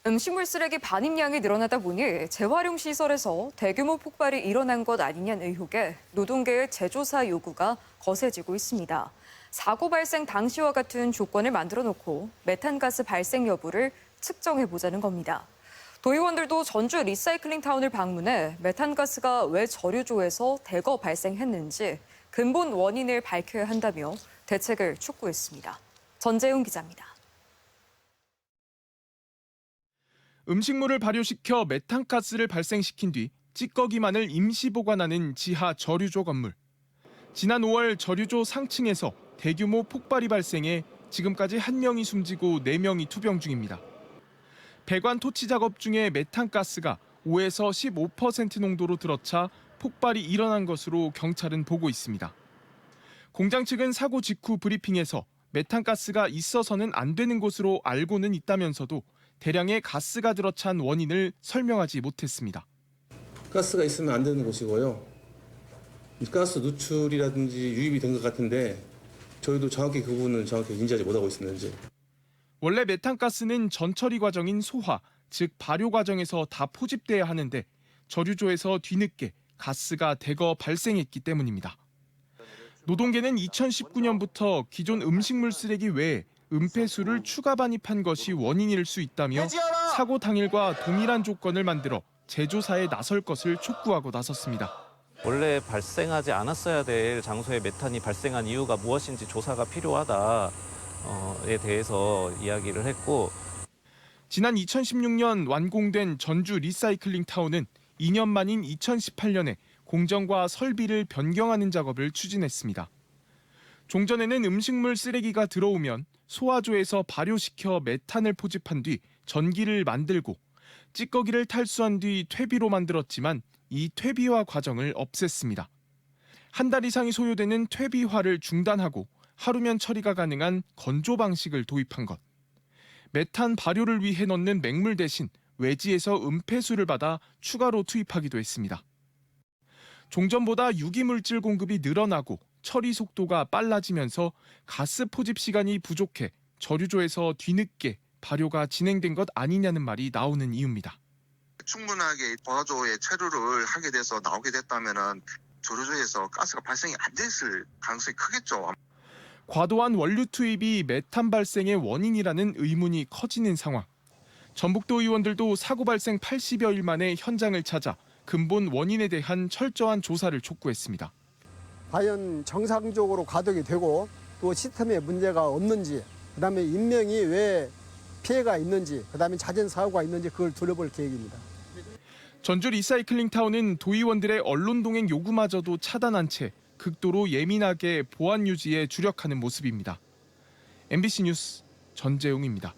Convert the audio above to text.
음식물 쓰레기 반입량이 늘어나다 보니 재활용 시설에서 대규모 폭발이 일어난 것 아니냐는 의혹에 노동계의 재조사 요구가 거세지고 있습니다. 사고 발생 당시와 같은 조건을 만들어 놓고 메탄가스 발생 여부를 측정해보자는 겁니다. 도의원들도 전주 리사이클링 타운을 방문해 메탄가스가 왜 저류조에서 대거 발생했는지 근본 원인을 밝혀야 한다며 대책을 촉구했습니다. 전재훈 기자입니다. 음식물을 발효시켜 메탄가스를 발생시킨 뒤 찌꺼기만을 임시 보관하는 지하 저류조 건물. 지난 5월 저류조 상층에서 대규모 폭발이 발생해 지금까지 1명이 숨지고 4명이 투병 중입니다. 배관 토치 작업 중에 메탄가스가 5에서 15% 농도로 들어차 폭발이 일어난 것으로 경찰은 보고 있습니다. 공장 측은 사고 직후 브리핑에서 메탄가스가 있어서는 안 되는 것으로 알고는 있다면서도 대량의 가스가 들어찬 원인을 설명하지 못했습니다. 가스가 있으면 안 되는 곳이고요. 가스 누출이라든지 유입이 된 것 같은데 저희도 정확히 그 부분은 정확히 인지하지 못하고 있었는지. 원래 메탄가스는 전처리 과정인 소화, 즉 발효 과정에서 다 포집돼야 하는데 저류조에서 뒤늦게 가스가 대거 발생했기 때문입니다. 노동계는 2019년부터 기존 음식물 쓰레기 외에 은폐수를 추가 반입한 것이 원인일 수 있다며 사고 당일과 동일한 조건을 만들어 재조사에 나설 것을 촉구하고 나섰습니다. 원래 발생하지 않았어야 될 장소에 메탄이 발생한 이유가 무엇인지 조사가 필요하다에 대해서 이야기를 했고, 지난 2016년 완공된 전주 리사이클링 타운은 2년 만인 2018년에 공정과 설비를 변경하는 작업을 추진했습니다. 종전에는 음식물 쓰레기가 들어오면 소화조에서 발효시켜 메탄을 포집한 뒤 전기를 만들고 찌꺼기를 탈수한 뒤 퇴비로 만들었지만 이 퇴비화 과정을 없앴습니다. 한 달 이상이 소요되는 퇴비화를 중단하고 하루면 처리가 가능한 건조 방식을 도입한 것. 메탄 발효를 위해 넣는 맹물 대신 외지에서 은폐수를 받아 추가로 투입하기도 했습니다. 종전보다 유기물질 공급이 늘어나고 처리 속도가 빨라지면서 가스 포집 시간이 부족해 저류조에서 뒤늦게 발효가 진행된 것 아니냐는 말이 나오는 이유입니다. 충분하게 저류조에 체류를 하게 돼서 나오게 됐다면은 저류조에서 가스가 발생이 안 됐을 가능성이 크겠죠. 과도한 원료 투입이 메탄 발생의 원인이라는 의문이 커지는 상황. 전북도 의원들도 사고 발생 80여일 만에 현장을 찾아 근본 원인에 대한 철저한 조사를 촉구했습니다. 과연 정상적으로 가동이 되고 또 시스템에 문제가 없는지, 그다음에 인명이 왜 피해가 있는지, 그다음에 잦은 사고가 있는지 그걸 둘러볼 계획입니다. 전주 리사이클링 타운은 도의원들의 언론 동행 요구마저도 차단한 채 극도로 예민하게 보안 유지에 주력하는 모습입니다. MBC 뉴스 전재웅입니다.